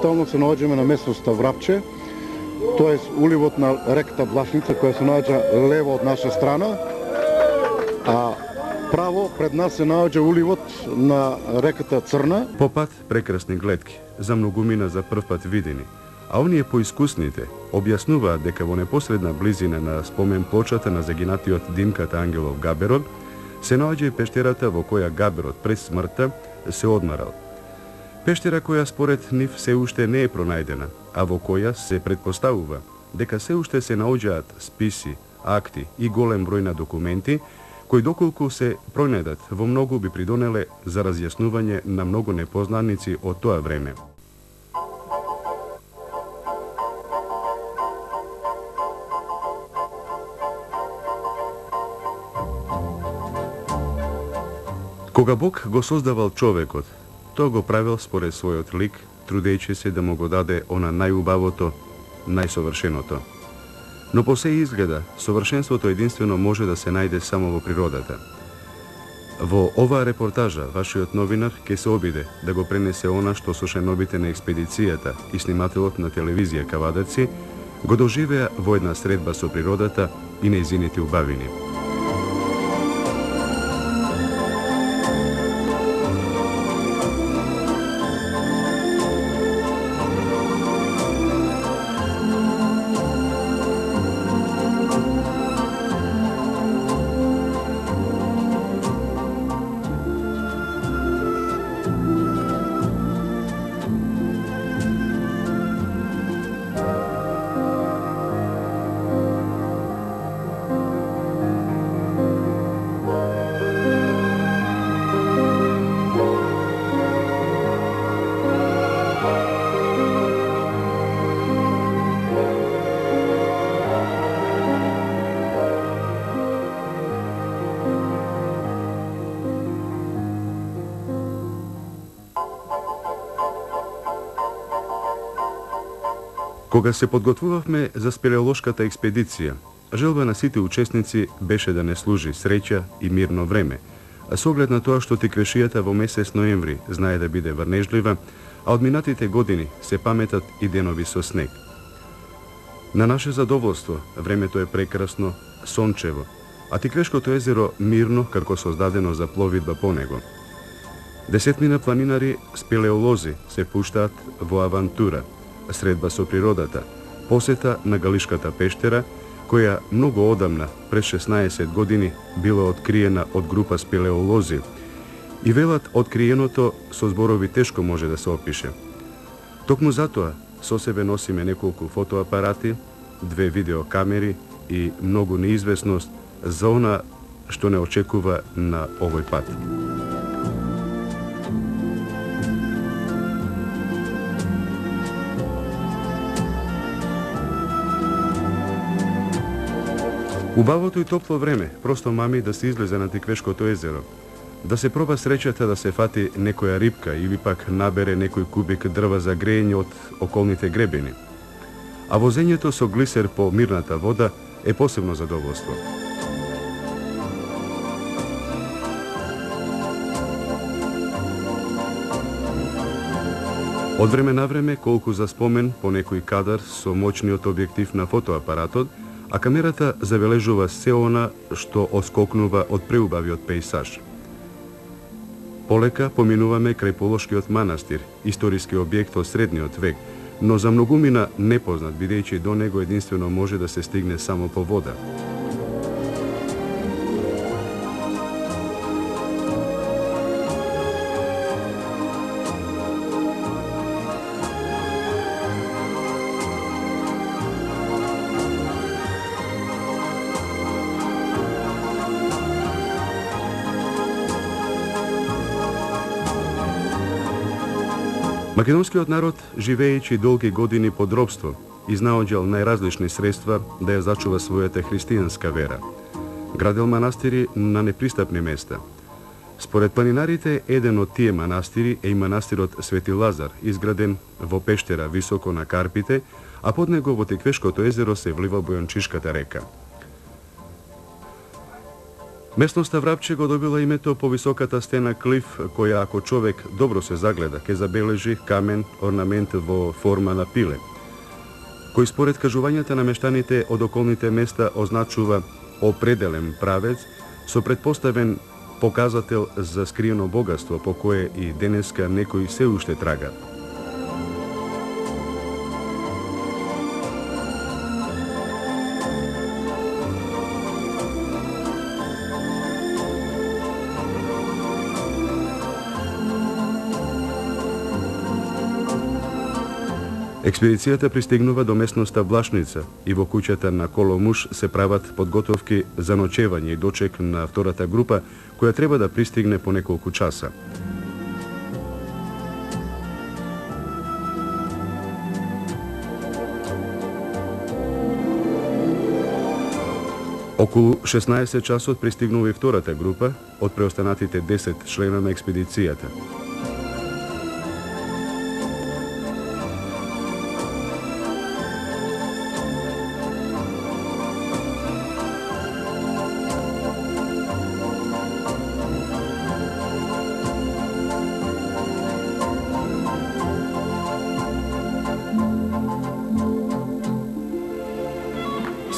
Актуално се наоѓаме на местноста Врапче, тоа е уливот на реката Влашница, која се наоѓа лево од наша страна, а право пред нас се наоѓа уливот на реката Црна. Попат прекрасни гледки, за многумина за прв пат видени, а оние поискусните објаснуваат дека во непосредна близина на спомен плочата на загинатиот Димката Ангелов Габерот се наоѓа и пештерата во која Габерот пред смртта се одмарал. Пештера која според нив се уште не е пронајдена, а во која се предпоставува дека се уште се наоѓаат списи, акти и голем број на документи, кои доколку се пронајдат во многу би придонеле за разјаснување на многу непознаници од тоа време. Кога Бог го создавал човекот, тоа го правил според својот лик, трудејќи се да му го даде она најубавото, најсовршеното. Но по се изгледа, совршенството единствено може да се најде само во природата. Во оваа репортажа, вашиот новинар ќе се обиде да го пренесе она што сошеновите на експедицијата и снимателот на телевизија Кавадаци го доживеа во една средба со природата и нејзините убавини. Кога се подготвувавме за спелеолошката експедиција, желба на сите учесници беше да не служи среќа и мирно време, а со оглед на тоа што теквешијата во месец ноември знае да биде врнежлива, а од минатите години се паметат и денови со снег. На наше задоволство, времето е прекрасно, сончево, а Тиквешкото езеро мирно како создадено за пловидба по него. Десетмина планинари спелеолози се пуштаат во авантура, средба со природата, посета на Галишката пештера, која многу одамна, пред 16 години, била откриена од група спелеолози и велат откриеното со зборови тешко може да се опише. Токму затоа со себе носиме неколку фотоапарати, 2 видеокамери и многу неизвестност за она што не очекува на овој пат. Убавото и топло време, просто мами да се излезе на Тиквешкото езеро, да се проба среќата да се фати некоја рибка или пак набере некој кубик дрва за грејење од околните гребени. А возењето со глисер по мирната вода е посебно задоволство. Од време на време, колку за спомен по некој кадар со моćниот објектив на фотоапаратот, а камерата забележува се она што отскокнува од преубавиот пејсаж. Полека поминуваме крај Полошкиот манастир, историски објект од средниот век, но за многумина непознат, бидејќи до него единствено може да се стигне само по вода. Македонскиот народ, живеејќи долги години под робство, изнаоѓал најразлични средства да ја зачува својата христијанска вера. Градел манастири на непристапни места. Според планинарите, еден од тие манастири е и манастирот Свети Лазар, изграден во пештера високо на Карпите, а под него во Тиквешкото езеро се влива Бојанчишката река. Местноста Врапче го добила името по високата стена клиф, која ако човек добро се загледа, ќе забележи камен орнамент во форма на пиле, кој според кажувањата на мештаните од околните места означува определен правец со предпоставен показател за скриено богатство по кое и денеска некои се уште трага. Експедицијата пристигнува до местноста Влашница и во куќата на Коломуш се прават подготовки за ночевање и дочек на втората група, која треба да пристигне по неколку часа. Околу 16 часот пристигнува и втората група од преостанатите 10 члена на експедицијата.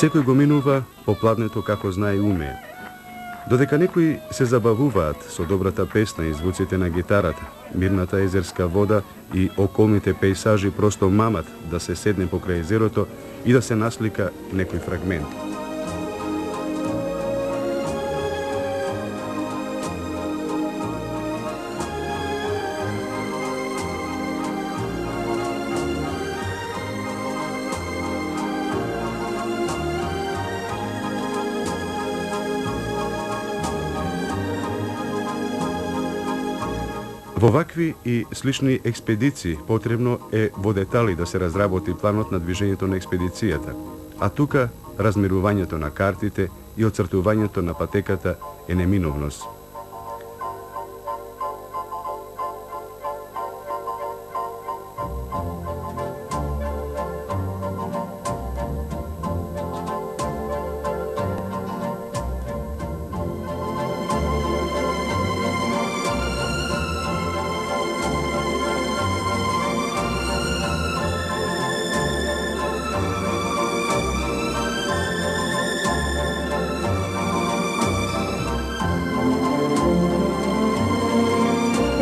Секој го минува по пладнето како знае и умее. Додека некои се забавуваат со добрата песна и звуците на гитарата, мирната езерска вода и околните пејсажи просто мамат да се седне покрај езерото и да се наслика некој фрагмент. Во вакви и слични експедиции потребно е во детали да се разработи планот на движењето на експедицијата, а тука размерувањето на картите и оцртувањето на патеката е неминовност.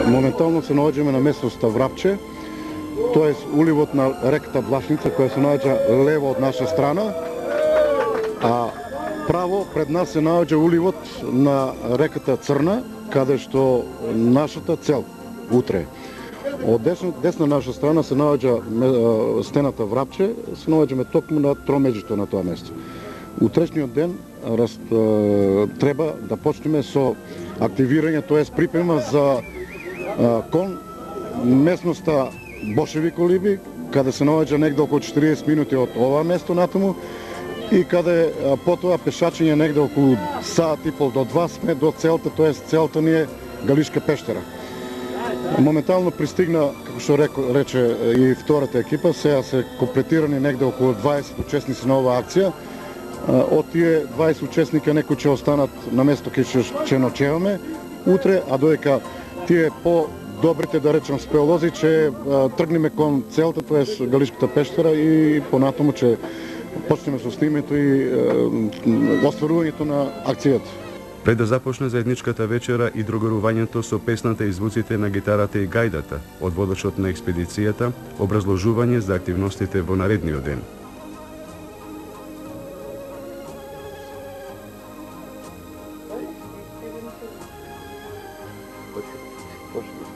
Моментално се наоѓаме на местноста Врапче, тоа е уливот на реката Влашница, која се наоѓа лево од наша страна, а право пред нас се наоѓа уливот на реката Црна, каде што нашата цел утре. Од десна наша страна се наоѓа стената Врапче, се наоѓаме токму на тромеѓето на тоа место. Утрешниот ден треба да почнеме со активирање, тоа припрема за кон местноста Бошеви колиби, каде се наоѓа негде околу 40 минути од ова место натаму и каде потоа пешачење негде околу саат и пол до 2 сме до целта, целта ни е Галишка пештера. Моментално пристигна, како што рече и втората екипа, сега се комплетирани негде околу 20 учесници на оваа акција. Од тие 20 учесника некои ќе останат на место кај ќе ночеваме утре, а додека тие по-добрите, да речем, спеолози, че тргнеме кон целта, тоа е Галишката пештера и понатаму че почнеме со снимето и остварувањето на акцијата. Пред да започне заедничката вечера и другорувањето со песната и звуците на гитарата и гајдата од водачот на експедицијата, образложување за активностите во наредниот ден.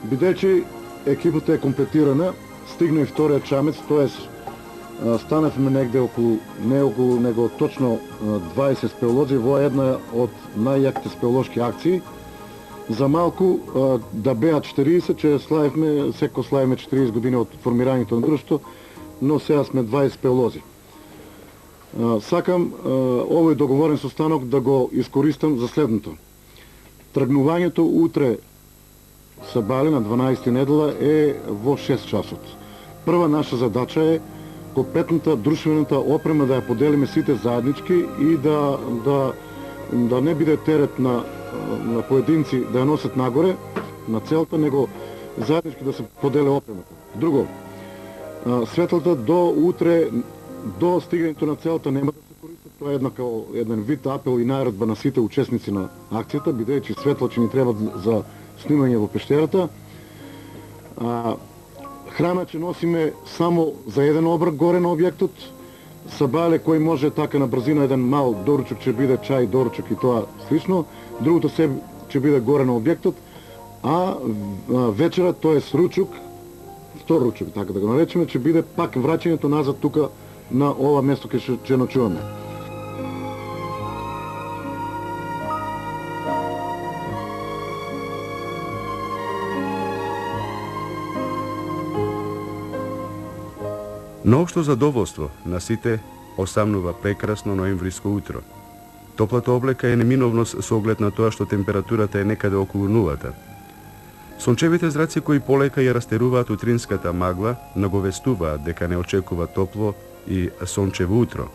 Бидејќи екипата е комплетирана, стигна и вториот чамец, тоа станавме негде околу, него точно 20 спеолози во една од најјаките спеолошки акции. За малку да беат 40, че славивме 40 години од формирањето на друштво, но сега сме 20 спеолози. Сакам овој договорен состанок да го искористам за следното. Тргнувањето утре Сабале на 12 недела е во 6 часот. Прва наша задача е компletната друштвената опрема да ја поделиме сите заеднички и да да не биде терет на поединци да ја носат нагоре на целта, него заеднички да се поделе опремата. Друго, светлата до утре, до стигањето на целта нема да се користат. Тоа е еден вид апел и наредба на сите учесници на акцијата, бидејќи светла ќе ни треба за снимање во пештерата. Храна ќе носиме само за еден оброк горе на објектот. Сабале кој може така на брзина, еден мал доручок ќе биде чај, доручок и тоа слично. Другото се ќе биде горе на објектот, а вечера, тоест ручок, втор ручок, така да го наречеме, ќе биде пак враќањето назад тука на ова место кај ќе ночуваме. На општо задоволство на сите осамнува прекрасно ноемвриско утро. Топлата облека е неминовност со оглед на тоа што температурата е некаде околу нулата. Сончевите зраци кои полека ја растеруваат утринската магла наговестуваат дека не очекува топло и сончево утро.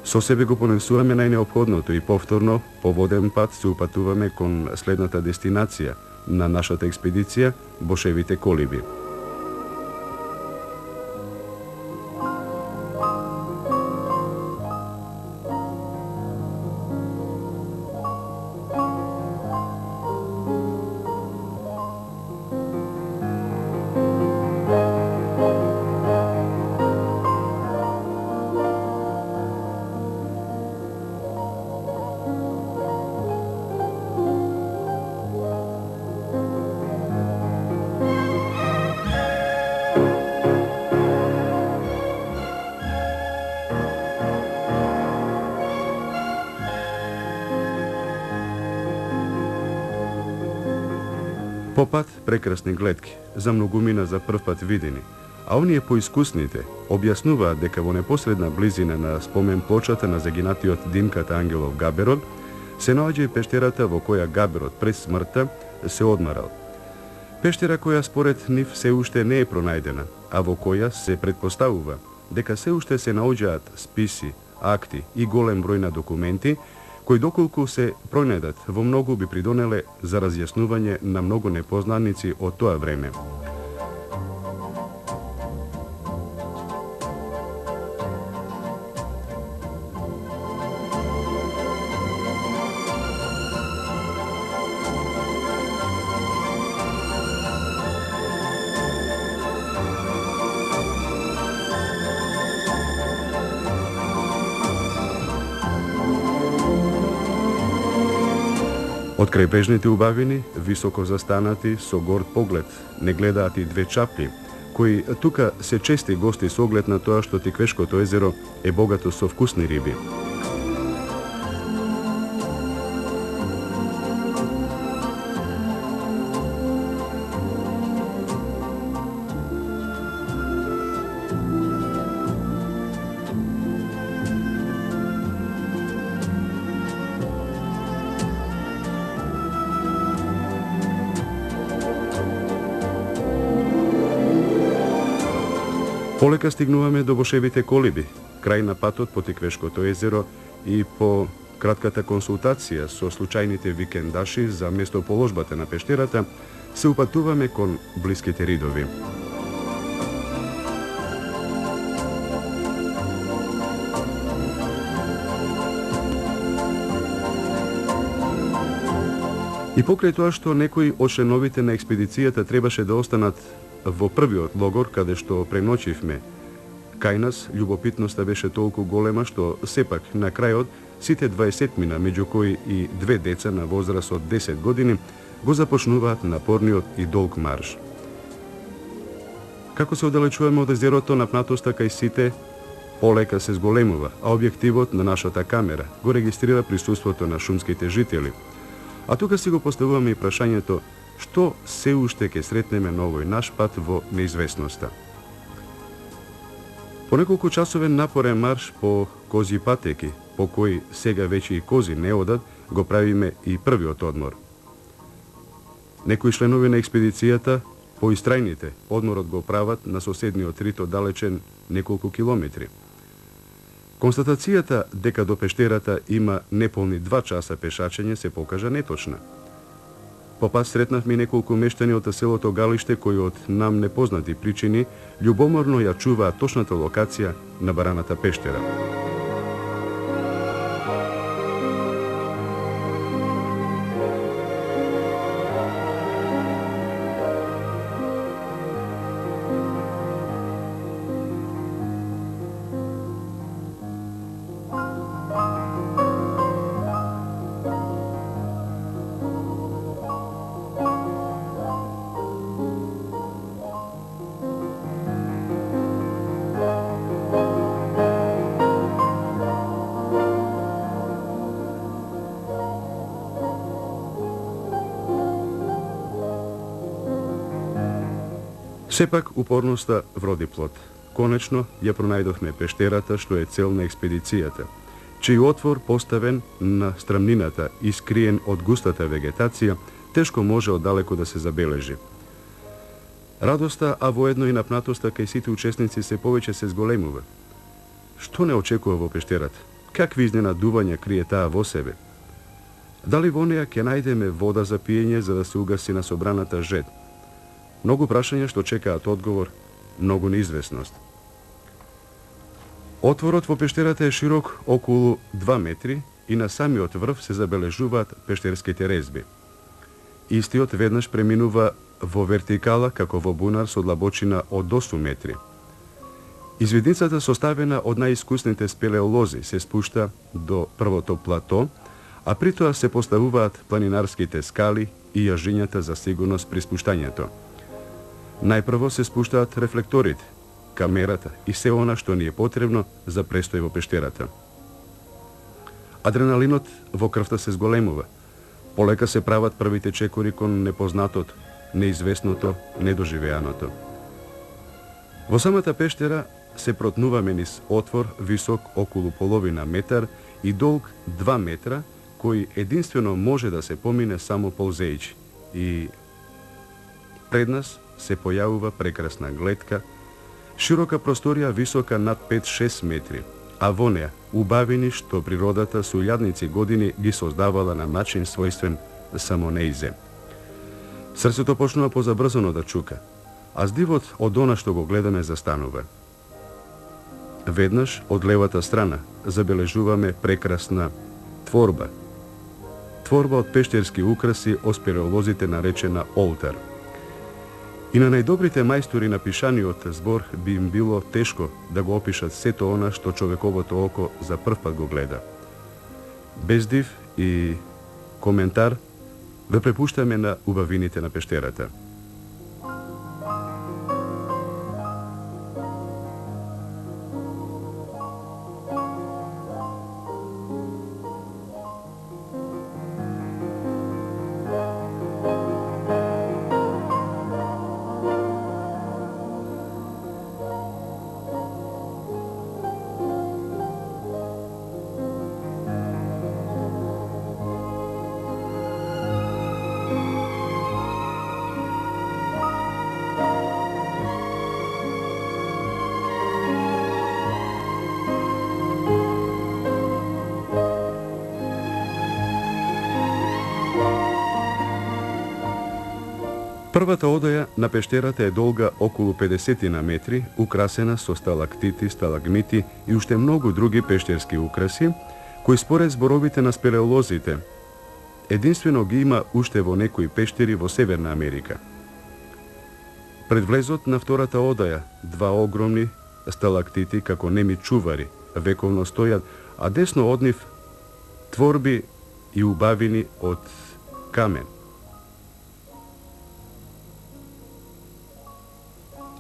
Со себе го понесуваме најнеопходното и повторно по воден пат се упатуваме кон следната дестинација на нашата експедиција Бошевите колиби. Попат прекрасни гледки, за многумина за прв пат видени, а оние поискусните објаснуваат дека во непосредна близина на спомен плочата на загинатиот Димката Ангелов Габерот се наоѓа и пештерата во која Габерот пред смртта се одмарал. Пештера која според нив се уште не е пронајдена, а во која се предпоставува дека се уште се наоѓаат списи, акти и голем број на документи кои доколку се пронајдат во многу би придонеле за разјаснување на многу непознаници од тоа време. Од крајбрежните убавини, високо застанати, со горд поглед, не гледаат и две чапли, кои тука се чести гости со оглед на тоа што Тиквешкото езеро е богато со вкусни риби. Полека стигнуваме до Бошевите колиби, крај на патот по Тиквешкото езеро и по кратката консултација со случајните викендаши за местоположбата на пештерата, се упатуваме кон блиските ридови. И покрај тоа што некои од членовите на експедицијата требаше да останат во првиот логор, каде што преночивме, кај нас љубопитноста беше толку голема што сепак на крајот сите 20-мина, меѓу кои и две деца на возраст од 10 години, го започнуваат напорниот и долг марш. Како се оддалечуваме од езерото, напнатоста кај сите полека се зголемува, а објективот на нашата камера го регистрира присуството на шумските жители. А тука си го поставуваме и прашањето што се уште ќе сретнеме на овој наш пат во неизвестноста. По неколку часовен напорен марш по козји патеки, по кои сега веќе и кози не одат, го правиме и првиот одмор. Некои членови на експедицијата, поистрајните, одморот го прават на соседниот рито далечен неколку километри. Констатацијата дека до пештерата има неполни 2 часа пешачење се покажа неточна. По пат сретнавме неколку мештани од селото Галиште кои од нам непознати причини љубоморно ја чуваат точната локација на бараната пештера. Сепак упорноста вроди плод. Конечно ја пронајдовме пештерата што е цел на експедицијата, чиј отвор поставен на страмнината и скриен од густата вегетација, тешко може оддалеку да се забележи. Радоста, а воедно и напнатоста кај сите учесници се повеќе се зголемува. Што не очекува во пештерата? Какви изненадувања крие таа во себе? Дали во неја ќе најдеме вода за пиење за да се угаси на собраната жед? Многу прашања што чекаат одговор, многу неизвестност. Отворот во пештерата е широк околу 2 метри и на самиот врв се забележуваат пештерските резби. Истиот веднаш преминува во вертикала како во бунар со длабочина од 8 метри. Извидницата составена од најискусните спелеолози се спушта до првото плато, а при тоа се поставуваат планинарските скали и јажињата за сигурност при спуштањето. Најпрво се спуштаат рефлекторите, камерата и се она што ни е потребно за престој во пештерата. Адреналинот во крвта се зголемува. Полека се прават првите чекори кон непознатото, неизвестното, недоживеаното. Во самата пештера се протнуваме низ отвор висок околу половина метар и долг 2 метра, кој единствено може да се помине само ползејќи. И пред нас се појавува прекрасна гледка, широка просторија висока над 5-6 метри, а во неа убавини што природата со илјадници години ги создавала на начин својствен само неизе. Срцето почнува позабрзано да чука, а здивот од она што го гледаме застанува. Веднаш од левата страна забележуваме прекрасна творба. Творба од пештерски украси од спелеолозите наречена олтар. И на најдобрите мајстори на пишаниот збор би им било тешко да го опишат сето она што човековото око за прв пат го гледа. Без див и коментар ве препуштаме на убавините на пештерата. Првата одаја на пештерата е долга околу 50 метри, украсена со сталактити, сталагмити и уште многу други пештерски украси, кои според зборовите на спелеолозите, единствено ги има уште во некои пештери во Северна Америка. Пред влезот на втората одаја, 2 огромни сталактити како неми чувари вековно стојат, а десно од нив творби и убавини од камен.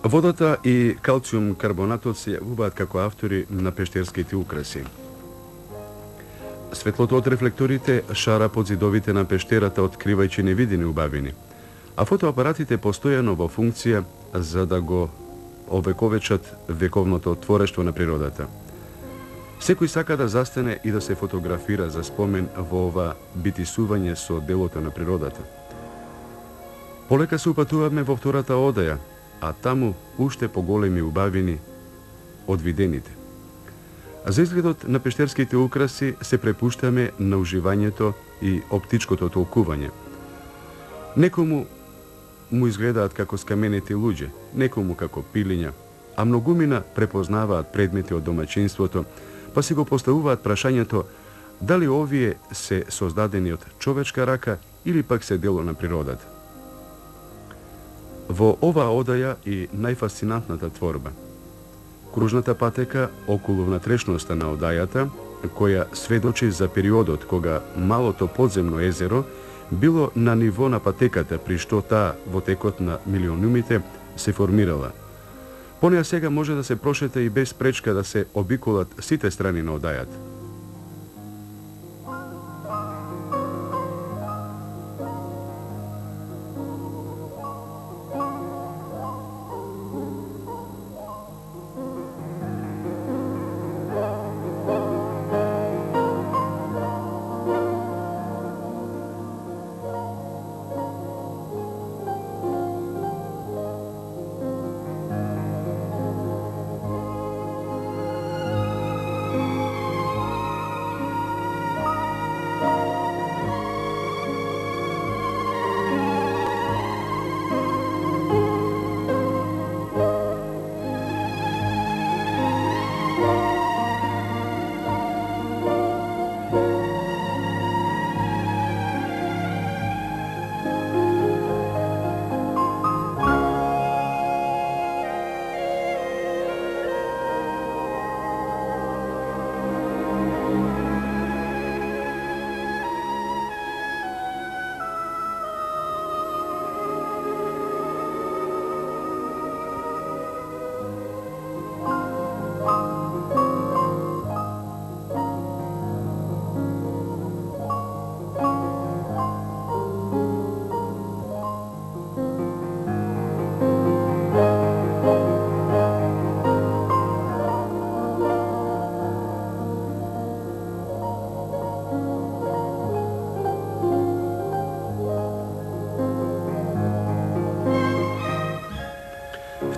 Водата и калциум карбонатот се јавуваат како автори на пештерските украси. Светлото од рефлекторите шара под зидовите на пештерата, откривајќи невидени убавини, а фотоапаратите постојано во функција за да го овековечат вековното творештво на природата. Секој сака да застане и да се фотографира за спомен во ова битисување со делото на природата. Полека се упатуваме во втората одаја, а таму уште поголеми убавини од видените. А за изгледот на пештерските украси се препуштаме на уживањето и оптичкото толкување. Некому му изгледаат како скаменети луѓе, некому како пилиња, а многумина препознаваат предмети од домаќинството, па си го поставуваат прашањето дали овие се создадени од човечка рака или пак се дело на природата. Во оваа одаја и најфасцинантната творба. Кружната патека околу внатрешноста на одајата, која сведочи за периодот кога малото подземно езеро било на ниво на патеката, при што таа во текот на милионумите се формирала. По неја сега може да се прошета и без пречка да се обиколат сите страни на одајата.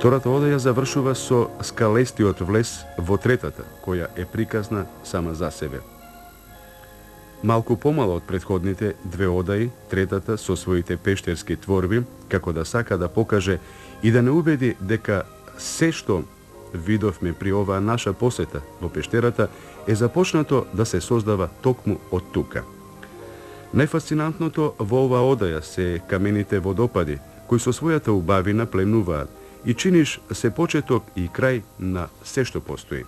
Втората одаја завршува со скалестиот влез во третата, која е приказна сама за себе. Малку помало од претходните две одаи, третата со своите пештерски творби, како да сака да покаже и да не убеди дека се што видовме при оваа наша посета во пештерата е започнато да се создава токму од тука. Најфасцинантното во оваа одаја се камените водопади, кои со својата убавина пленуваат и чиниш се почеток и крај на се што постои.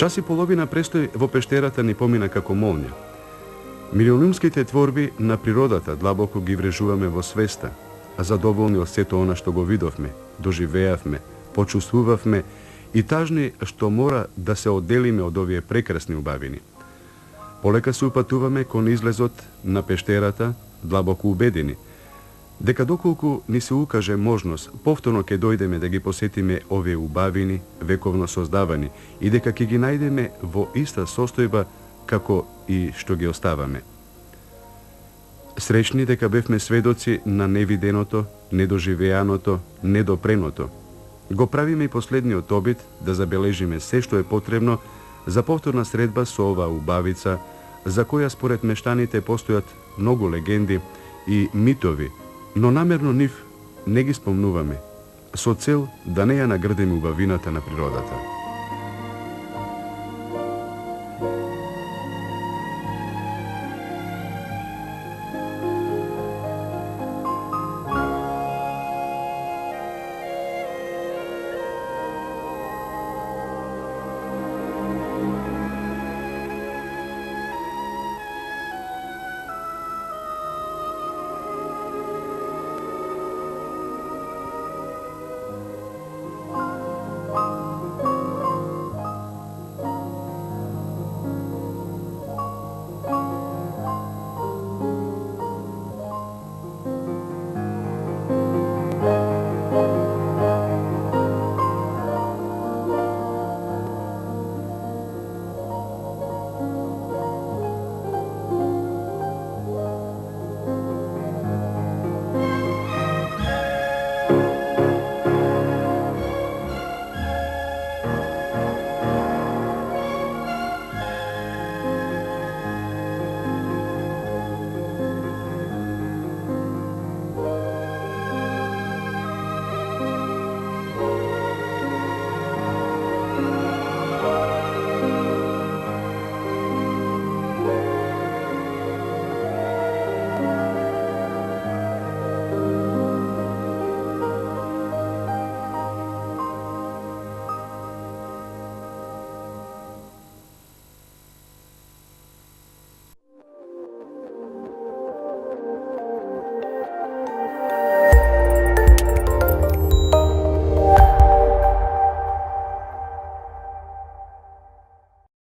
Час и половина престој во пештерата ни помина како молња. Милионумските творби на природата длабоко ги врежуваме во свеста, а задоволни од сето она што го видовме, доживеавме, почувствувавме и тажни што мора да се одделиме од овие прекрасни убавини. Полека се упатуваме кон излезот на пештерата, длабоко убедени, дека доколку ни се укаже можност, повторно ќе дојдеме да ги посетиме овие убавини, вековно создавани, и дека ќе ги најдеме во иста состојба како и што ги оставаме. Среќни дека бевме сведоци на невиденото, недоживеаното, недопреното. Го правиме и последниот обид да забележиме се што е потребно за повторна средба со оваа убавица, за која според мештаните постојат многу легенди и митови, но намерно нив не ги спомнуваме, со цел да не ја нагрдиме убавината на природата.